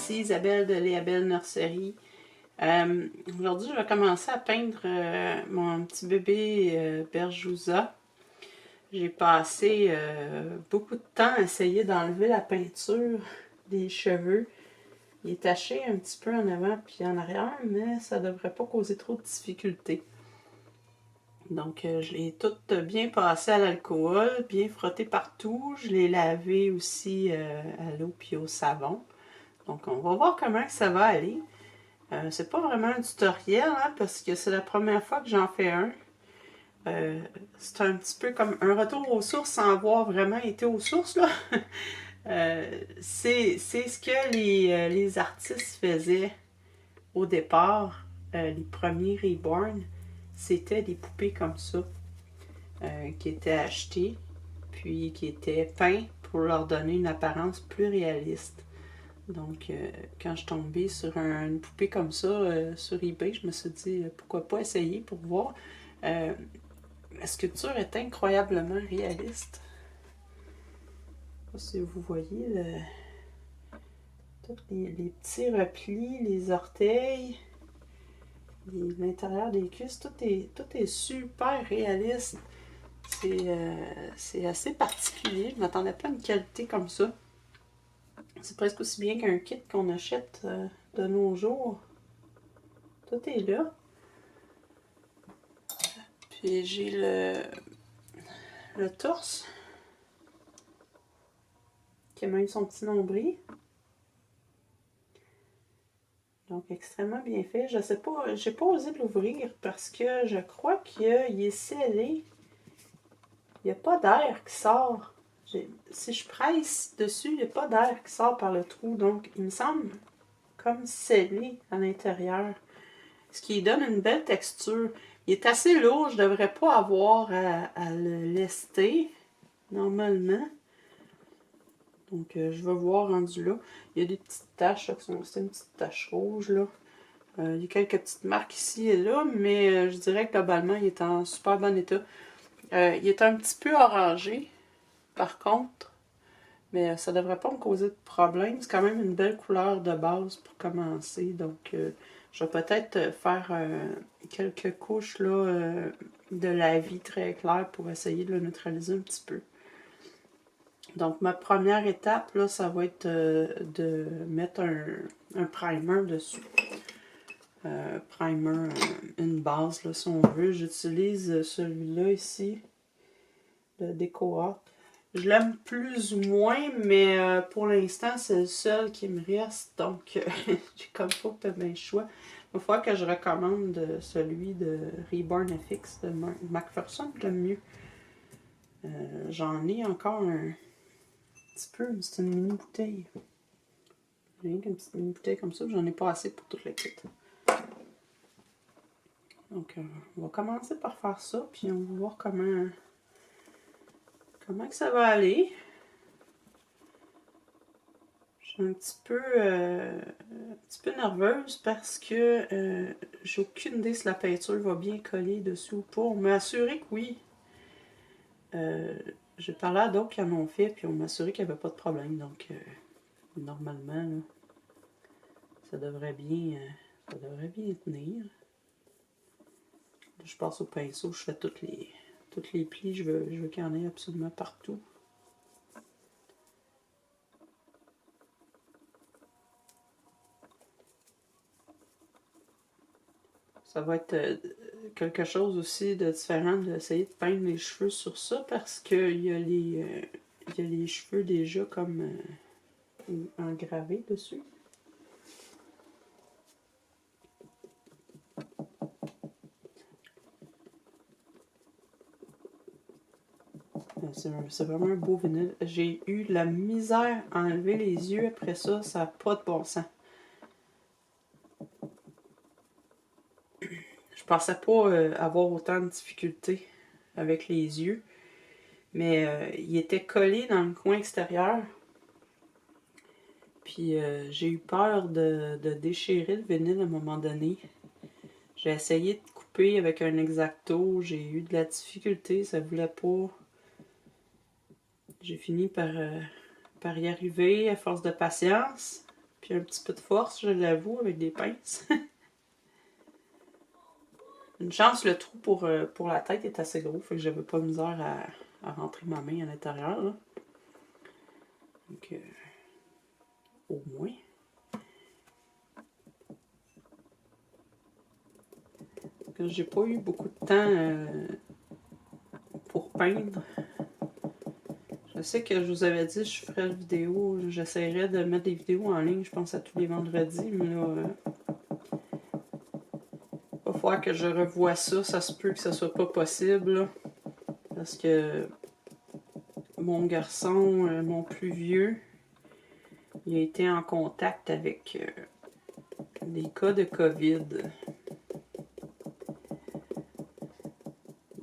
ici Isabelle de Les Belles Nurseries. Aujourd'hui, je vais commencer à peindre mon petit bébé Berjouza. J'ai passé beaucoup de temps à essayer d'enlever la peinture des cheveux. Il est taché un petit peu en avant puis en arrière, mais ça ne devrait pas causer trop de difficultés. Donc, je l'ai toute bien passé à l'alcool, bien frotté partout. Je l'ai lavé aussi à l'eau puis au savon. Donc, on va voir comment ça va aller. C'est pas vraiment un tutoriel, hein, parce que c'est la première fois que j'en fais un. C'est un petit peu comme un retour aux sources sans avoir vraiment été aux sources, là. C'est ce que les artistes faisaient au départ, les premiers Reborn. C'était des poupées comme ça, qui étaient achetées, puis qui étaient peintes pour leur donner une apparence plus réaliste. Donc, quand je suis tombée sur une poupée comme ça sur eBay, je me suis dit pourquoi pas essayer pour voir. La sculpture est incroyablement réaliste. Je sais pas si vous voyez tous les petits replis, les orteils, l'intérieur des cuisses, tout est super réaliste. C'est assez particulier. Je ne m'attendais pas à une qualité comme ça. C'est presque aussi bien qu'un kit qu'on achète de nos jours. Tout est là. Puis j'ai le torse qui a même son petit nombril. Donc extrêmement bien fait. Je sais pas, j'ai pas osé l'ouvrir parce que je crois qu'il est scellé. Il n'y a pas d'air qui sort. Si je presse dessus, il n'y a pas d'air qui sort par le trou. Donc il me semble comme scellé à l'intérieur. Ce qui donne une belle texture. Il est assez lourd, je ne devrais pas avoir à le lester, normalement. Donc, je vais voir rendu là. Il y a des petites taches, c'est une petite tache rouge, là. Il y a quelques petites marques ici et là, mais je dirais que globalement, il est en super bon état. Il est un petit peu orangé, par contre, mais ça ne devrait pas me causer de problème. C'est quand même une belle couleur de base pour commencer, donc je vais peut-être faire quelques couches là, de lavis très clair pour essayer de le neutraliser un petit peu. Donc ma première étape, là, ça va être de mettre un primer dessus. Primer, une base, là, si on veut. J'utilise celui-là ici, le DecoArt. Je l'aime plus ou moins, mais pour l'instant, c'est le seul qui me reste. Donc, j'ai comme pas bien le choix. Il va falloir que je recommande celui de Reborn FX de McPherson, je l'aime mieux. J'en ai encore un petit peu, c'est une mini bouteille. Rien qu'une petite mini bouteille comme ça, j'en ai pas assez pour toute la kit. Donc, on va commencer par faire ça, puis on va voir comment que ça va aller. Je suis un petit peu nerveuse parce que j'ai aucune idée si la peinture va bien coller dessus ou pas. On m'a assuré que oui. J'ai parlé à d'autres qui en ont fait, puis on m'a assuré qu'il n'y avait pas de problème. Donc, normalement, là, ça devrait bien tenir. Là, je passe au pinceau, je fais toutes les plis. Je veux qu'il y en ait absolument partout. Ça va être quelque chose aussi de différent d'essayer de peindre les cheveux sur ça parce qu'il y a les cheveux déjà comme engravés dessus. C'est vraiment un beau vinyle. J'ai eu la misère à enlever les yeux après ça, ça n'a pas de bon sens. Je pensais pas avoir autant de difficultés avec les yeux, mais il était collé dans le coin extérieur. Puis j'ai eu peur de déchirer le vinyle à un moment donné. J'ai essayé de couper avec un X-Acto, j'ai eu de la difficulté, ça voulait pas. J'ai fini par y arriver à force de patience. Puis un petit peu de force, je l'avoue, avec des pinces. Une chance, le trou pour la tête est assez gros, fait que j'avais pas de misère à rentrer ma main à l'intérieur. Là. Donc, au moins. Donc, j'ai pas eu beaucoup de temps pour peindre. Je sais que je vous avais dit que je ferais une vidéo, j'essaierais de mettre des vidéos en ligne, je pense à tous les vendredis, mais là, il va falloir que je revoie ça, ça se peut que ce soit pas possible, là, parce que mon garçon, mon plus vieux, il a été en contact avec des cas de COVID.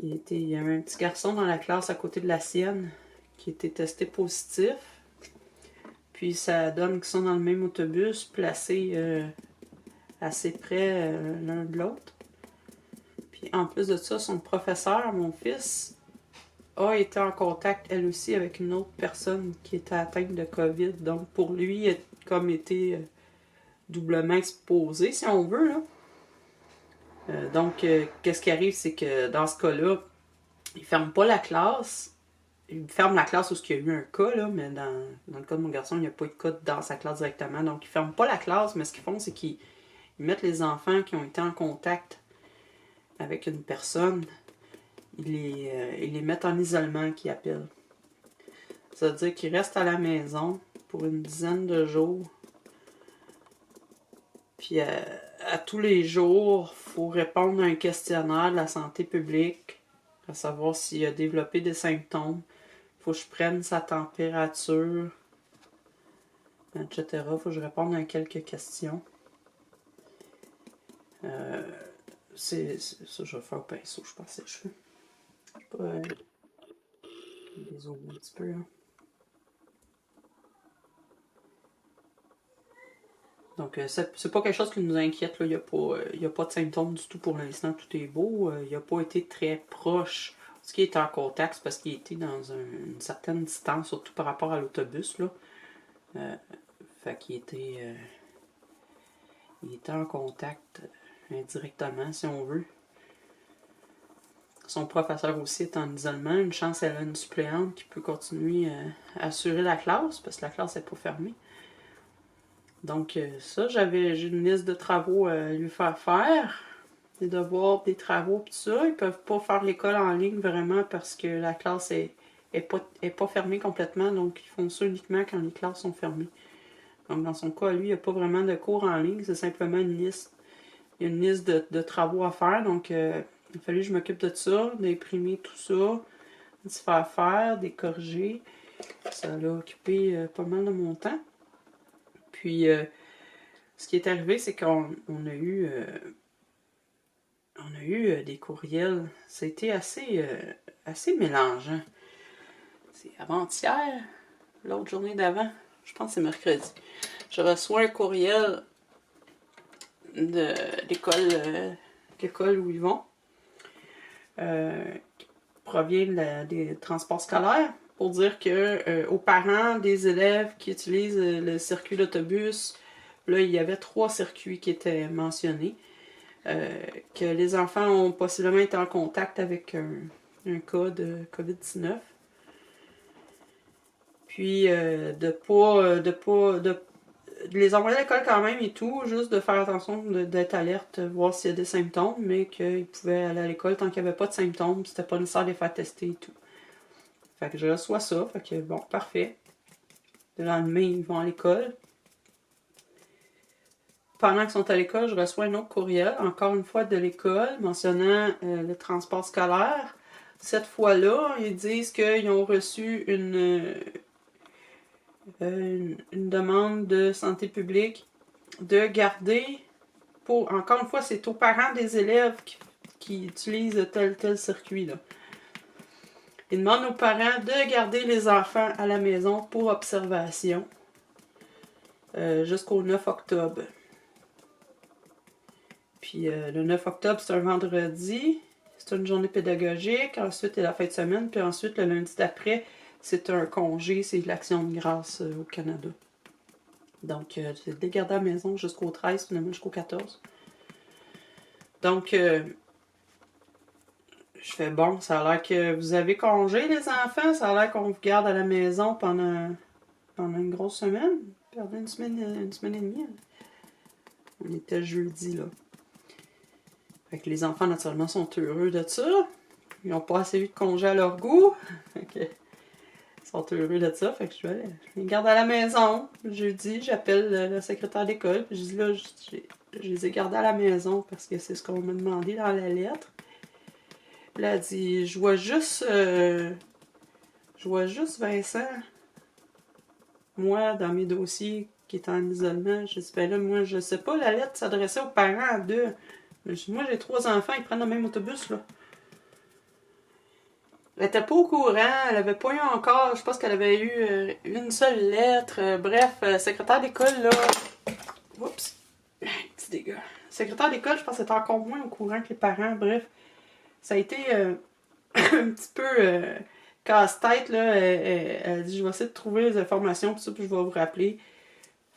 Il y avait un petit garçon dans la classe à côté de la sienne qui était testé positif. Puis ça donne qu'ils sont dans le même autobus, placés assez près l'un de l'autre. Puis en plus de ça, son professeur, mon fils, a été en contact, elle aussi, avec une autre personne qui était atteinte de COVID. Donc pour lui, il a comme été doublement exposé, si on veut. Là. Donc, qu'est-ce qui arrive, c'est que dans ce cas-là, ils ne ferment pas la classe. Ils ferment la classe où il y a eu un cas, là, mais dans le cas de mon garçon, il n'y a pas eu de cas dans sa classe directement. Donc, ils ne ferment pas la classe, mais ce qu'ils font, c'est qu'ils mettent les enfants qui ont été en contact avec une personne, ils les mettent en isolement, qu'ils appellent. Ça veut dire qu'ils restent à la maison pour une dizaine de jours. Puis à tous les jours, il faut répondre à un questionnaire de la santé publique, à savoir s'il a développé des symptômes. Il faut que je prenne sa température, etc. Il faut que je réponde à quelques questions. Ça, je vais faire au pinceau, je pense, les cheveux. Je sais pas, les zoomer un petit peu, hein. Donc, c'est pas quelque chose qui nous inquiète. Il n'y a pas de symptômes du tout pour l'instant. Tout est beau. Il n'a pas été très proche. Ce qui est en contact, c'est parce qu'il était dans une certaine distance, surtout par rapport à l'autobus. Fait qu'il était, il était en contact indirectement, si on veut. Son professeur aussi est en isolement. Une chance, elle a une suppléante qui peut continuer à assurer la classe, parce que la classe n'est pas fermée. Donc ça, j'ai une liste de travaux à lui faire. Des devoirs, des travaux, tout ça. Ils peuvent pas faire l'école en ligne vraiment parce que la classe est pas fermée complètement. Donc ils font ça uniquement quand les classes sont fermées. Donc dans son cas, lui, il n'y a pas vraiment de cours en ligne. C'est simplement une liste. Il y a une liste de travaux à faire. Donc il a fallu que je m'occupe de ça, d'imprimer tout ça, de se faire, des corriger. Ça l'a occupé pas mal de mon temps. Puis, ce qui est arrivé, c'est qu'on a eu des courriels. C'était assez mélangeant. C'est avant-hier, l'autre journée d'avant, je pense que c'est mercredi. Je reçois un courriel de l'école où ils vont, qui provient des transports scolaires, pour dire que aux parents des élèves qui utilisent le circuit d'autobus, là, il y avait 3 circuits qui étaient mentionnés. Que les enfants ont possiblement été en contact avec un cas de COVID-19. Puis de les envoyer à l'école quand même et tout, juste de faire attention d'être alerte, voir s'il y a des symptômes, mais qu'ils pouvaient aller à l'école tant qu'il n'y avait pas de symptômes, c'était pas nécessaire de les faire tester et tout. Fait que je reçois ça, fait que bon, parfait. Le lendemain, ils vont à l'école. Pendant qu'ils sont à l'école, je reçois un autre courriel, encore une fois de l'école, mentionnant le transport scolaire. Cette fois-là, ils disent qu'ils ont reçu une demande de santé publique de garder, encore une fois, c'est aux parents des élèves qui utilisent tel circuit, là. Ils demandent aux parents de garder les enfants à la maison pour observation jusqu'au 9 octobre. Puis le 9 octobre, c'est un vendredi. C'est une journée pédagogique. Ensuite, il y a la fin de semaine. Puis ensuite, le lundi d'après, c'est un congé. C'est l'Action de grâce au Canada. Donc, j'ai été gardée à la maison jusqu'au 13, finalement jusqu'au 14. Donc, je fais bon, ça a l'air que vous avez congé, les enfants. Ça a l'air qu'on vous garde à la maison pendant une grosse semaine. Pendant une semaine et demie. On était jeudi, là. Fait que les enfants, naturellement, sont heureux de ça. Ils n'ont pas assez eu de congé à leur goût. Fait que, ils sont heureux de ça. Fait que je les garde à la maison. Jeudi, j'appelle le secrétaire d'école. Puis je dis là, je les ai gardés à la maison parce que c'est ce qu'on m'a demandé dans la lettre. Puis là, elle dit, je vois juste Vincent, moi, dans mes dossiers qui est en isolement. Je dis, ben là, moi, je sais pas, la lettre s'adressait aux parents à deux. Moi, j'ai 3 enfants, ils prennent le même autobus, là. Elle était pas au courant, elle avait pas eu encore, je pense qu'elle avait eu une seule lettre. Bref, secrétaire d'école, là. Oups, petit dégât. Secrétaire d'école, je pense qu'elle était encore moins au courant que les parents. Bref, ça a été un petit peu casse-tête, là. Elle dit, je vais essayer de trouver les informations, puis je vais vous rappeler.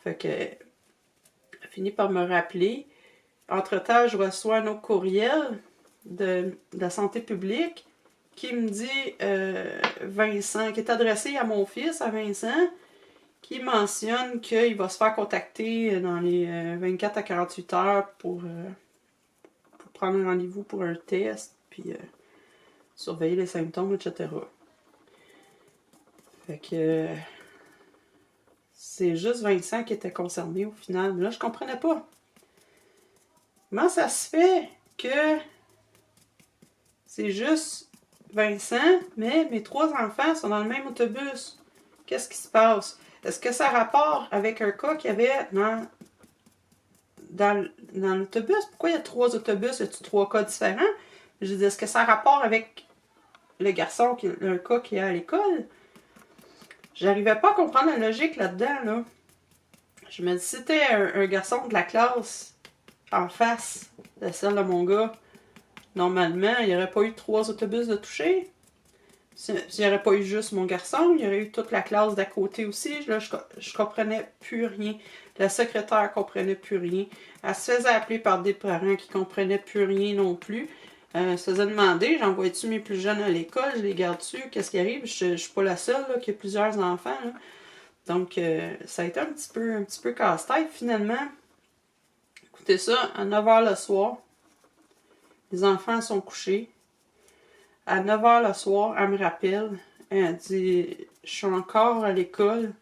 Fait que, elle finit par me rappeler. Entre-temps, je reçois un autre courriel de la santé publique qui me dit Vincent, qui est adressé à mon fils, à Vincent, qui mentionne qu'il va se faire contacter dans les 24 à 48 heures pour prendre un rendez-vous pour un test, puis surveiller les symptômes, etc. Fait que c'est juste Vincent qui était concerné au final. Mais là, je comprenais pas. Comment ça se fait que c'est juste Vincent, mais mes 3 enfants sont dans le même autobus? Qu'est-ce qui se passe? Est-ce que ça a rapport avec un cas qu'il y avait dans l'autobus? Pourquoi il y a 3 autobus? Y a-t-il 3 cas différents? Je dis, est-ce que ça a rapport avec le garçon, un cas qui est à l'école? J'arrivais pas à comprendre la logique là-dedans, là. Je me dis, si c'était un garçon de la classe en face de celle de mon gars, normalement, il n'y aurait pas eu 3 autobus de toucher. S'il n'y aurait pas eu juste mon garçon, il y aurait eu toute la classe d'à côté aussi. Là, je comprenais plus rien. La secrétaire comprenait plus rien. Elle se faisait appeler par des parents qui comprenaient plus rien non plus. Elle se faisait demander, j'envoie-tu mes plus jeunes à l'école, je les garde-tu, qu'est-ce qui arrive? Je suis pas la seule là, qui a plusieurs enfants. Là. Donc, ça a été un petit peu casse-tête finalement. Écoutez ça, à 9h le soir, les enfants sont couchés. À 9h le soir, elle me rappelle. Elle dit, je suis encore à l'école.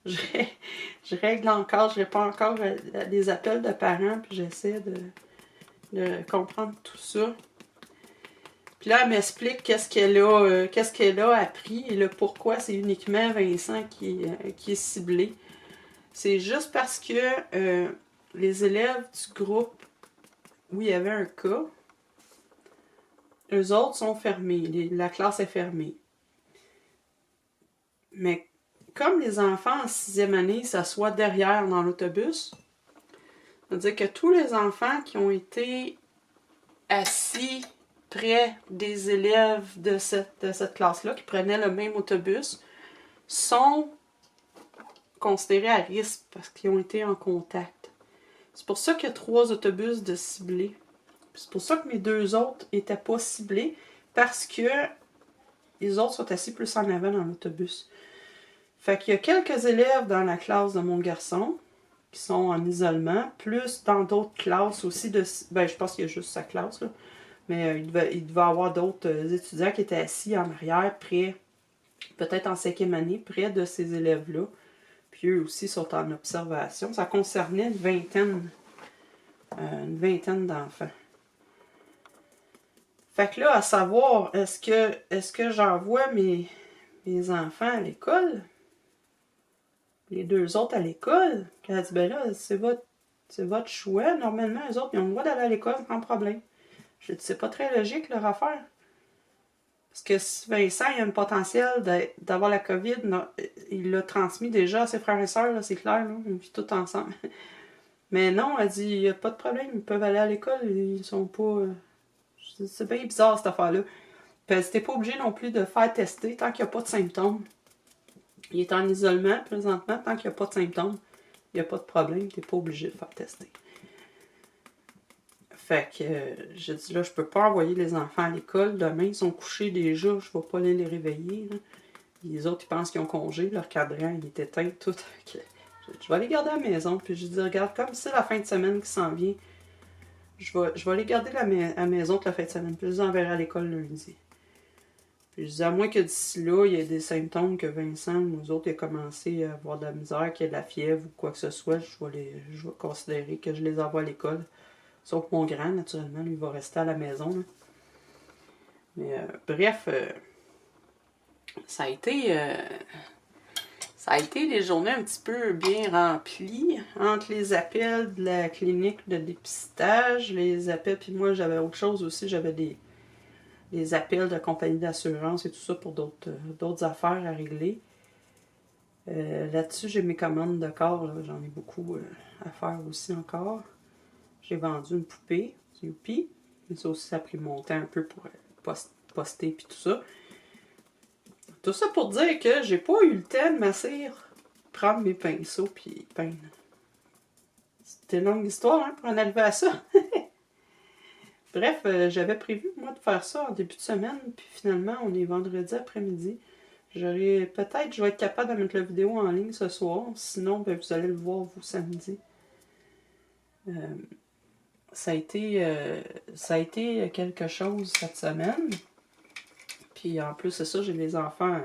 Je règle encore, je réponds encore à des appels de parents, puis j'essaie de comprendre tout ça. Puis là, elle m'explique qu'est-ce qu'elle a appris et le pourquoi c'est uniquement Vincent qui est ciblé. C'est juste parce que les élèves du groupe où il y avait un cas, eux autres sont fermés, la classe est fermée. Mais comme les enfants en 6e année s'assoient derrière dans l'autobus, c'est-à-dire que tous les enfants qui ont été assis près des élèves de cette classe-là, qui prenaient le même autobus, sont considérés à risque parce qu'ils ont été en contact. C'est pour ça qu'il y a 3 autobus de ciblés. C'est pour ça que mes 2 autres n'étaient pas ciblés, parce que les autres sont assis plus en avant dans l'autobus. Fait qu'il y a quelques élèves dans la classe de mon garçon qui sont en isolement, plus dans d'autres classes aussi. Je pense qu'il y a juste sa classe, là. Mais il devait avoir d'autres étudiants qui étaient assis en arrière, près, peut-être en 5e année, près de ces élèves-là. Puis eux aussi sont en observation. Ça concernait une vingtaine d'enfants. Fait que là, à savoir, est-ce que j'envoie mes enfants à l'école? Les 2 autres à l'école? Puis elle a dit, ben là, c'est votre choix. Normalement, eux autres, ils ont le droit d'aller à l'école sans problème. Je dis, c'est pas très logique leur affaire. Parce que si Vincent, il a un potentiel d'avoir la COVID, il l'a transmis déjà à ses frères et sœurs, là, c'est clair, là, on vit tout ensemble. Mais non, elle dit, il n'y a pas de problème, ils peuvent aller à l'école, ils sont pas... C'est bien bizarre cette affaire-là. Puis elle n'était pas obligée non plus de faire tester tant qu'il n'y a pas de symptômes. Il est en isolement présentement tant qu'il n'y a pas de symptômes. il n'y a pas de problème, tu n'es pas obligé de faire tester. Fait que j'ai dit là, je peux pas envoyer les enfants à l'école. Demain, ils sont couchés déjà, je vais pas aller les réveiller. Là. Les autres, ils pensent qu'ils ont congé, leur cadran, il est éteint, tout. Je vais les garder à la maison. Puis je dis, regarde, comme c'est la fin de semaine qui s'en vient, je vais les garder à la maison toute la fin de semaine. Puis je les enverrai à l'école lundi. Puis je dis, à moins que d'ici là, il y ait des symptômes que Vincent ou nous autres aient commencé à avoir de la misère, qu'il y ait de la fièvre ou quoi que ce soit, je vais considérer que je les envoie à l'école. Sauf mon grand, naturellement, lui, il va rester à la maison. Là. Mais bref, ça a été des journées un petit peu bien remplies. Entre les appels de la clinique de dépistage, les appels, puis moi, j'avais autre chose aussi, j'avais des appels de compagnie d'assurance et tout ça pour d'autres affaires à régler. Là-dessus, j'ai mes commandes de corps, j'en ai beaucoup à faire aussi encore. J'ai vendu une poupée, c'est youpi. Mais ça aussi, ça a pris mon temps un peu pour poster et tout ça. Tout ça pour dire que j'ai pas eu le temps de m'asseoir, prendre mes pinceaux puis peindre. C'était une longue histoire hein, pour en arriver à ça. Bref, j'avais prévu moi de faire ça en début de semaine, puis finalement on est vendredi après-midi. Je vais être capable de mettre la vidéo en ligne ce soir, sinon ben, vous allez le voir vous samedi. Ça a été quelque chose cette semaine. Puis en plus, c'est ça, j'ai les enfants.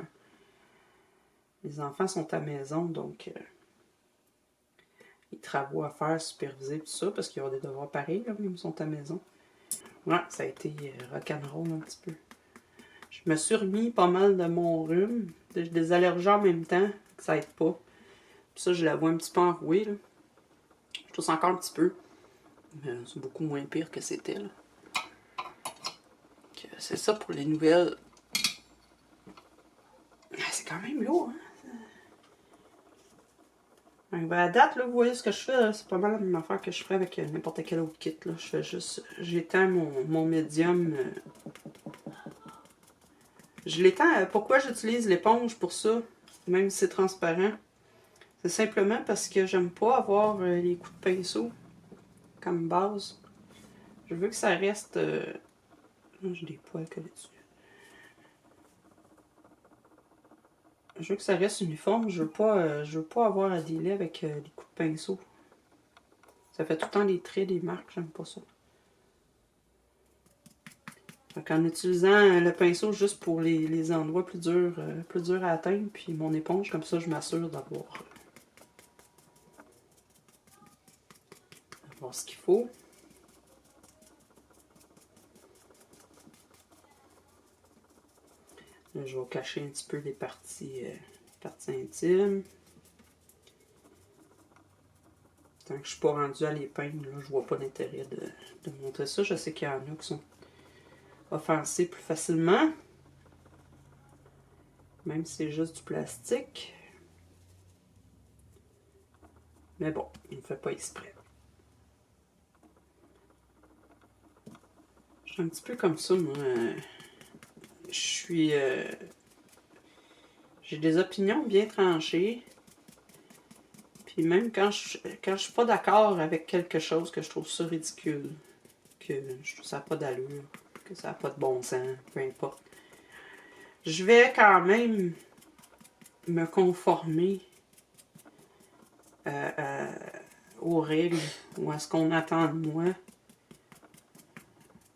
Les enfants sont à la maison, donc les travaux à faire, superviser, tout ça, parce qu'il y aura des devoirs pareils, là, même ils sont à la maison. Ouais, ça a été rock'n'roll un petit peu. Je me suis remis pas mal de mon rhume, des allergies en même temps, que ça aide pas. Puis ça, je la vois un petit peu enrouée, là. Je tousse encore un petit peu. Mais c'est beaucoup moins pire que c'était, là. C'est ça pour les nouvelles. C'est quand même lourd, hein? Ben, à date, là, vous voyez ce que je fais, c'est pas mal la même affaire que je ferais avec n'importe quel autre kit, là. Je fais juste, j'étends mon médium. Je l'étends, pourquoi j'utilise l'éponge pour ça, même si c'est transparent? C'est simplement parce que j'aime pas avoir les coups de pinceau comme base. Je veux que ça reste... j'ai des poils collés dessus. Je veux que ça reste uniforme. Je veux pas avoir à dealer avec les coups de pinceau. Ça fait tout le temps des traits, des marques. J'aime pas ça. Donc, en utilisant le pinceau juste pour les endroits plus durs à atteindre, puis mon éponge, comme ça, je m'assure d'avoir ce qu'il faut. Là, je vais cacher un petit peu les parties intimes. Tant que je ne suis pas rendue à les peindre, là, je vois pas l'intérêt de montrer ça. Je sais qu'il y en a qui sont offensés plus facilement. Même si c'est juste du plastique. Mais bon, il ne fait pas exprès. Je suis un petit peu comme ça, moi. Je suis... j'ai des opinions bien tranchées. Puis même quand je suis pas d'accord avec quelque chose, que je trouve ça ridicule, que je trouve ça n'a pas d'allure, que ça n'a pas de bon sens, peu importe, je vais quand même me conformer aux règles ou à ce qu'on attend de moi.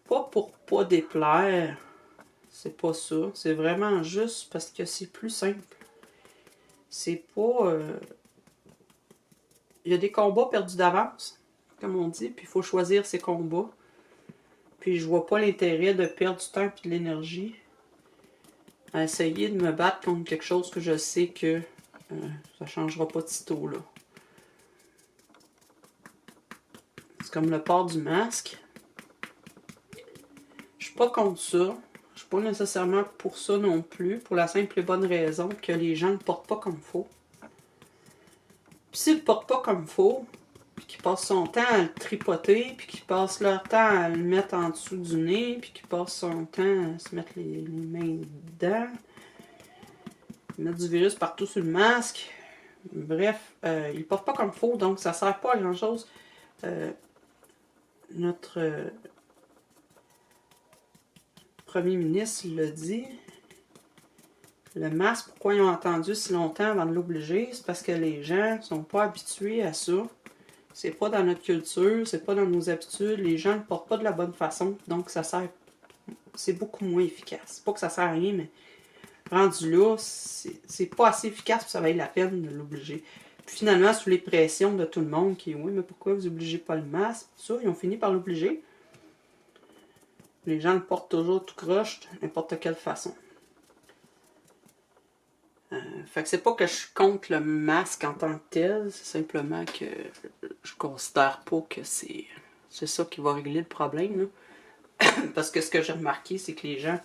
Pas pour pas déplaire, c'est pas ça. C'est vraiment juste parce que c'est plus simple. C'est pas... il y a des combats perdus d'avance, comme on dit, puis il faut choisir ses combats. Puis je vois pas l'intérêt de perdre du temps et de l'énergie à essayer de me battre contre quelque chose que je sais que ça changera pas de sitôt, là. C'est comme le port du masque. Je suis pas contre ça. Je suis pas nécessairement pour ça non plus, pour la simple et bonne raison que les gens ne le portent pas comme il faut. Puis s'ils le portent pas comme il faut, puis qu'ils passent son temps à le tripoter, puis qu'ils passent leur temps à le mettre en dessous du nez, puis qu'ils passent son temps à se mettre les mains dedans, mettre du virus partout sur le masque, Bref, ils ne portent pas comme faux, donc ça ne sert pas à grand-chose. Notre premier ministre l'a dit. Le masque, pourquoi ils ont attendu si longtemps avant de l'obliger? C'est parce que les gens ne sont pas habitués à ça. C'est pas dans notre culture, c'est pas dans nos habitudes. Les gens ne le portent pas de la bonne façon, donc ça sert. C'est beaucoup moins efficace. C'est pas que ça sert à rien, mais rendu là, c'est pas assez efficace pour que ça vaille la peine de l'obliger. Puis finalement, sous les pressions de tout le monde, qui oui, mais pourquoi vous obligez pas le masque? Ça, ils ont fini par l'obliger. Les gens le portent toujours tout croche, de n'importe quelle façon. Fait que c'est pas que je suis contre le masque en tant que tel, c'est simplement que je considère pas que c'est ça qui va régler le problème. Là. Parce que ce que j'ai remarqué, c'est que les gens,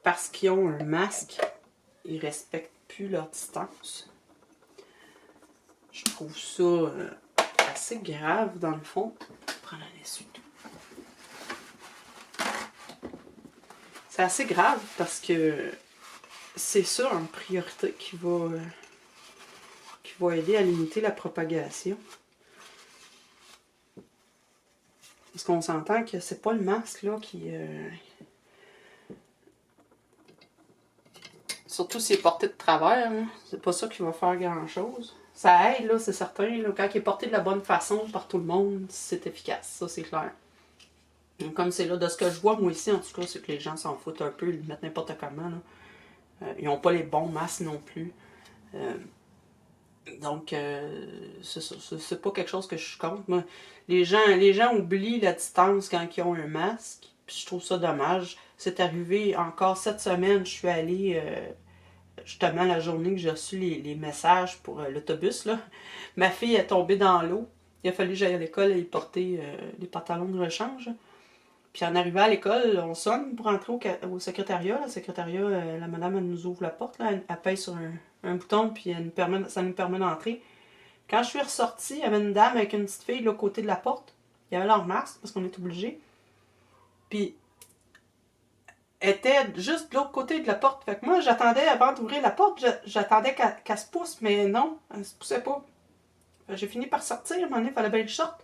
parce qu'ils ont un masque, ils respectent plus leur distance. Je trouve ça assez grave dans le fond. Je vais prendre un essuie-tout. C'est assez grave parce que c'est ça en priorité qui va aider à limiter la propagation. Parce qu'on s'entend que c'est pas le masque là qui... Surtout s'il est porté de travers, hein, c'est pas ça qui va faire grand-chose. Ça aide, là, c'est certain. Là, quand il est porté de la bonne façon par tout le monde, c'est efficace, ça c'est clair. Donc, comme c'est là, de ce que je vois, moi ici, en tout cas, c'est que les gens s'en foutent un peu, ils le mettent n'importe comment. Là. Ils n'ont pas les bons masques non plus. Donc, c'est pas quelque chose que je suis contre. Moi, les gens oublient la distance quand ils ont un masque. Puis je trouve ça dommage. C'est arrivé encore cette semaine, je suis allée, justement, la journée que j'ai reçu les messages pour l'autobus. Là. Ma fille est tombée dans l'eau. Il a fallu que j'aille à l'école et porter les pantalons de rechange. Puis en arrivant à l'école, on sonne pour entrer au secrétariat. Le secrétariat, la madame, elle nous ouvre la porte. Là, elle pèse sur un bouton, puis ça nous permet d'entrer. Quand je suis ressortie, il y avait une dame avec une petite fille de l'autre côté de la porte. Il y avait leur masque, parce qu'on est obligé. Puis, elle était juste de l'autre côté de la porte. Fait que moi, j'attendais, avant d'ouvrir la porte, j'attendais qu'elle se pousse, mais non, elle se poussait pas. J'ai fini par sortir, à un moment donné, il fallait bien que je sorte.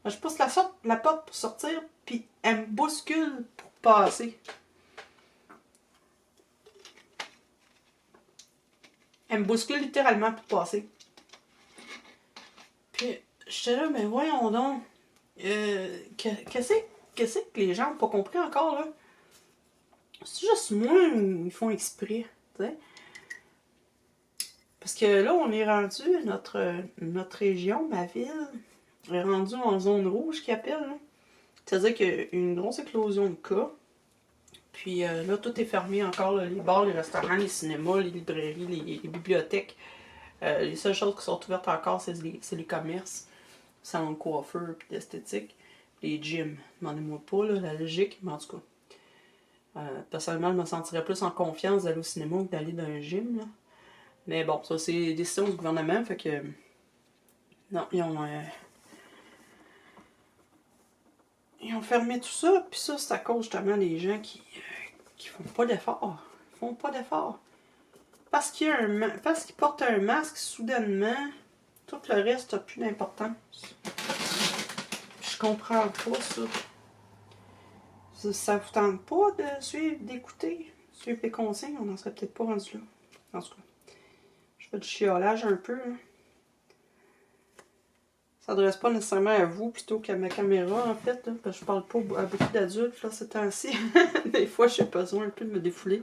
Je pousse la porte pour sortir, puis elle me bouscule pour passer. Elle me bouscule littéralement pour passer. Puis j'étais là, mais voyons donc. Qu'est-ce que les gens n'ont pas compris encore, là? C'est juste moi où ils font exprès, tu sais. Parce que là, on est rendu, notre région, ma ville, est rendue en zone rouge qu'ils appellent. C'est-à-dire qu'il y a une grosse éclosion de cas. Puis là, tout est fermé encore. Là, les bars, les restaurants, les cinémas, les librairies, les bibliothèques. Les seules choses qui sont ouvertes encore, c'est les commerces. Salons de coiffeur puis d'esthétique. Les gyms. Demandez-moi pas là, la logique, mais en tout cas. Personnellement, je me sentirais plus en confiance d'aller au cinéma que d'aller dans un gym. Là. Mais bon, ça c'est des décisions du gouvernement, fait que... Non, ils ont fermé tout ça, puis ça c'est à cause justement des gens qui font pas d'efforts. Ils font pas d'efforts. Parce qu'ils portent un masque, soudainement, tout le reste n'a plus d'importance. Je comprends pas ça. Ça vous tente pas de suivre, d'écouter, suivre les consignes, on n'en serait peut-être pas rendu là. En tout cas, je fais du chiolage un peu. Hein. Ça s'adresse pas nécessairement à vous plutôt qu'à ma caméra en fait, là, parce que je parle pas à beaucoup d'adultes là ces temps-ci. Des fois j'ai besoin un peu de me défouler.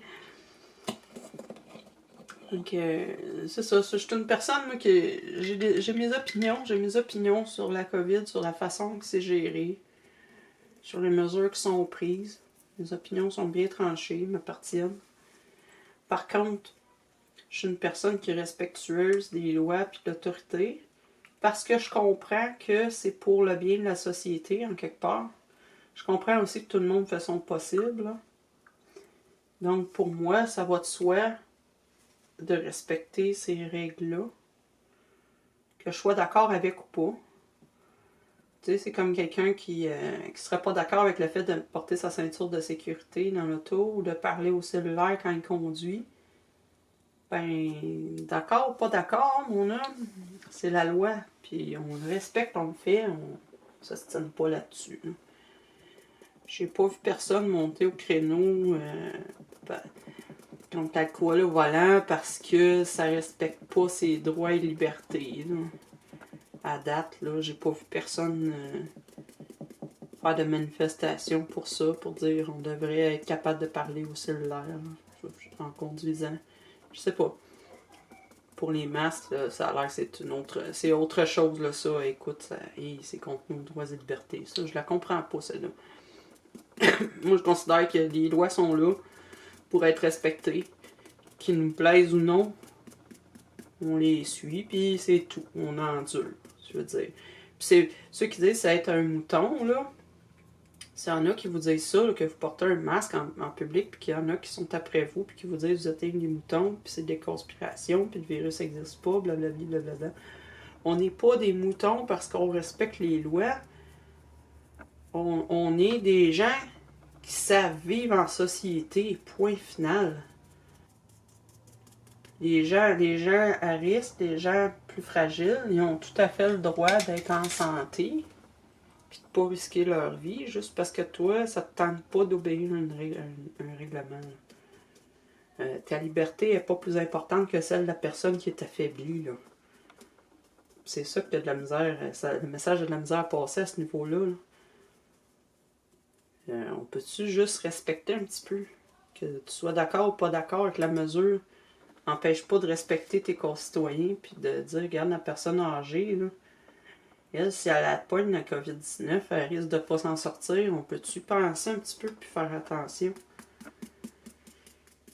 Donc c'est ça, je suis une personne moi, j'ai mes opinions sur la COVID, sur la façon que c'est géré, sur les mesures qui sont prises. Mes opinions sont bien tranchées, m'appartiennent. Par contre, je suis une personne qui est respectueuse des lois et de l'autorité. Parce que je comprends que c'est pour le bien de la société, en quelque part. Je comprends aussi que tout le monde fait son possible. Là. Donc, pour moi, ça va de soi de respecter ces règles-là. Que je sois d'accord avec ou pas. Tu sais, c'est comme quelqu'un qui serait pas d'accord avec le fait de porter sa ceinture de sécurité dans l'auto ou de parler au cellulaire quand il conduit. Ben, d'accord ou pas d'accord, mon homme, c'est la loi. Puis on le respecte, on le fait, on s'ostine pas là-dessus. Là. J'ai pas vu personne monter au créneau contre alcool au volant parce que ça respecte pas ses droits et libertés. Là. À date, là, j'ai pas vu personne faire de manifestation pour ça, pour dire on devrait être capable de parler au cellulaire en conduisant. Je sais pas. Pour les masques, là, ça a l'air que c'est autre chose, là, ça. Écoute, c'est contre nos droits et libertés. Ça, je la comprends pas, celle-là. Moi, je considère que les lois sont là pour être respectées. Qu'ils nous plaisent ou non, on les suit, puis c'est tout. On endure, je veux dire. Puis c'est ceux qui disent ça être un mouton, là. S'il y en a qui vous disent ça, là, que vous portez un masque en public, puis qu'il y en a qui sont après vous, puis qui vous disent que vous êtes des moutons, puis c'est des conspirations, puis le virus n'existe pas, blablabla, blablabla. On n'est pas des moutons parce qu'on respecte les lois. On est des gens qui savent vivre en société, point final. Les gens à risque, les gens plus fragiles, ils ont tout à fait le droit d'être en santé, puis de pas risquer leur vie, juste parce que toi, ça te tente pas d'obéir à un règlement. Ta liberté n'est pas plus importante que celle de la personne qui est affaiblie. Là. C'est ça que tu as de la misère. Le message a de la misère à passer à ce niveau-là. On peut-tu juste respecter un petit peu? Que tu sois d'accord ou pas d'accord avec la mesure, n'empêche pas de respecter tes concitoyens puis de dire, regarde la personne âgée, là, elle, si elle a poigne la COVID-19, elle risque de ne pas s'en sortir. On peut-tu penser un petit peu puis faire attention?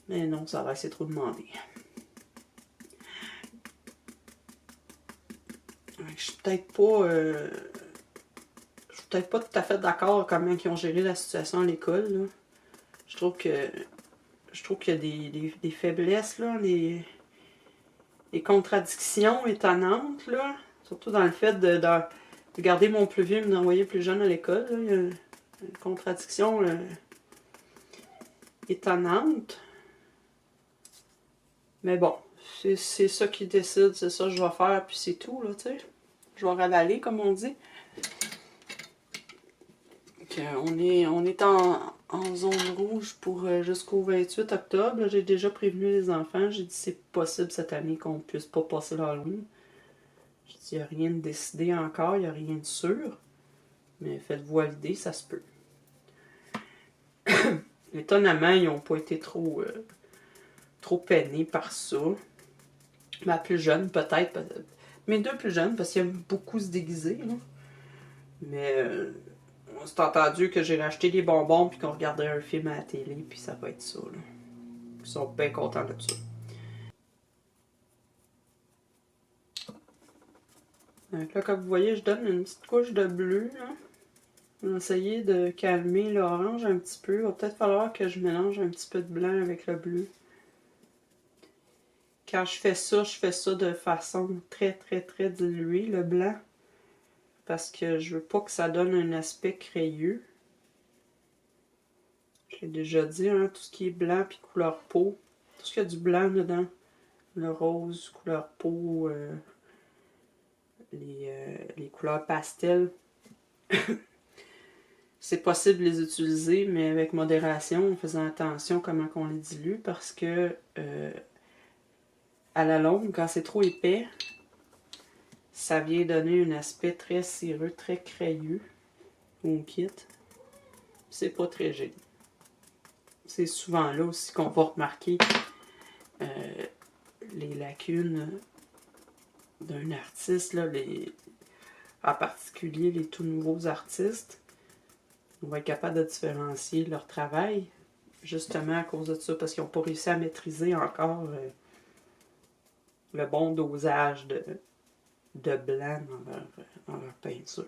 Mais non, ça va, c'est trop demandé. Je suis peut-être pas... je suis peut-être pas tout à fait d'accord comment ils ont géré la situation à l'école. Là. Je trouve qu'il y a des faiblesses, là, des contradictions étonnantes, là. Surtout dans le fait de garder mon plus vieux et de m'envoyer plus jeune à l'école. Là. Il y a une contradiction étonnante. Mais bon, c'est ça qui décide, c'est ça que je vais faire, puis c'est tout, là, tu sais. Je vais ravaler, comme on dit. On est en zone rouge pour jusqu'au 28 octobre. J'ai déjà prévenu les enfants. J'ai dit c'est possible cette année qu'on ne puisse pas passer l'Halloween. J'ai dit il n'y a rien de décidé encore, il n'y a rien de sûr. Mais faites-vous à l'idée, ça se peut. Étonnamment, ils n'ont pas été trop peinés par ça. Ma plus jeune, peut-être. Mes deux plus jeunes, parce qu'ils aiment beaucoup se déguiser. Là. Mais on s'est entendu que j'ai racheté des bonbons puis qu'on regarderait un film à la télé, puis ça va être ça. Là. Ils sont bien contents de ça. Donc là, comme vous voyez, je donne une petite couche de bleu. Là. On va essayer de calmer l'orange un petit peu. Il va peut-être falloir que je mélange un petit peu de blanc avec le bleu. Quand je fais ça de façon très, très, très diluée, le blanc. Parce que je veux pas que ça donne un aspect crayeux. Je l'ai déjà dit, hein, tout ce qui est blanc puis couleur peau. Tout ce qui a du blanc dedans. Le rose, couleur peau, les couleurs pastel. C'est possible de les utiliser, mais avec modération, en faisant attention comment on les dilue, parce que à la longue, quand c'est trop épais, ça vient donner un aspect très cireux, très crayeux au kit. C'est pas très joli. C'est souvent là aussi qu'on va remarquer les lacunes d'un artiste, là, en particulier les tout nouveaux artistes. On va être capable de différencier leur travail, justement à cause de ça, parce qu'ils n'ont pas réussi à maîtriser encore le bon dosage de blanc dans leur peinture.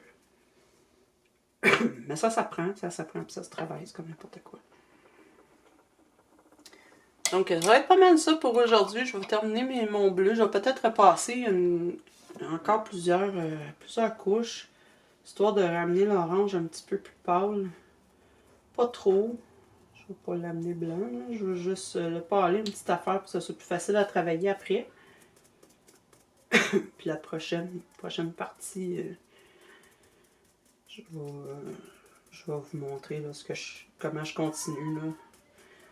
Mais ça s'apprend, puis ça se travaille, c'est comme n'importe quoi. Donc, ça va être pas mal ça pour aujourd'hui. Je vais terminer mon bleu. Je vais peut-être repasser encore plusieurs couches, histoire de ramener l'orange un petit peu plus pâle. Pas trop. Je vais pas l'amener blanc, là. Je veux juste le parler, une petite affaire pour que ça soit plus facile à travailler après. Puis la prochaine partie, je vais vous montrer là, comment je continue. Là.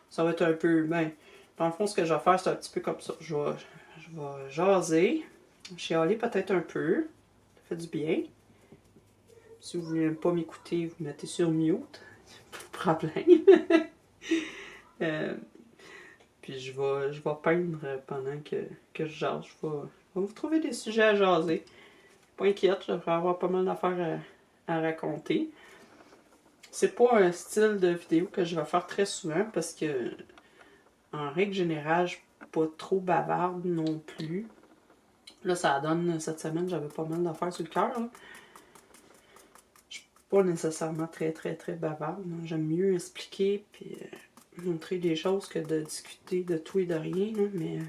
Ça va être un peu... Ben, dans le fond, ce que je vais faire, c'est un petit peu comme ça. Je vais jaser, chialer peut-être un peu. Ça fait du bien. Si vous voulez pas m'écouter, vous mettez sur mute. Pas de problème. Puis je vais peindre pendant que je jase. Je vais vous trouver des sujets à jaser. Pas inquiète, je devrais avoir pas mal d'affaires à raconter. C'est pas un style de vidéo que je vais faire très souvent parce que, en règle générale, je suis pas trop bavarde non plus. Là, ça donne, cette semaine, j'avais pas mal d'affaires sur le cœur. Je suis pas nécessairement très bavarde. J'aime mieux expliquer puis montrer des choses que de discuter de tout et de rien. Là, mais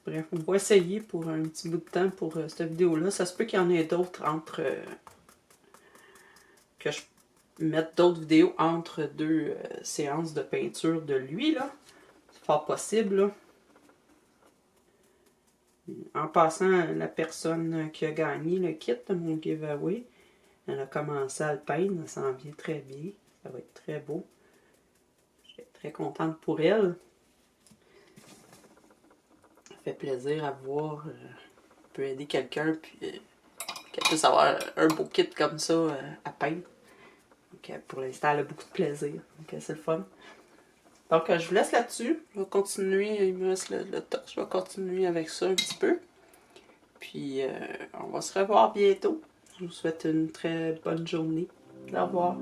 bref, on va essayer pour un petit bout de temps pour cette vidéo-là. Ça se peut qu'il y en ait d'autres entre... que je mette d'autres vidéos entre deux séances de peinture de lui, là. C'est fort possible, là. En passant, la personne qui a gagné le kit de mon giveaway, elle a commencé à le peindre, ça s'en vient très bien. Ça va être très beau. Je suis très contente pour elle. Ça fait plaisir à voir. Peut aider quelqu'un, puis qu'elle puisse avoir un beau kit comme ça à peindre. Donc, pour l'instant, elle a beaucoup de plaisir. Donc, c'est le fun. Donc, je vous laisse là-dessus. Je vais continuer. Il me reste le torse. Je vais continuer avec ça un petit peu. Puis, on va se revoir bientôt. Je vous souhaite une très bonne journée. Au revoir.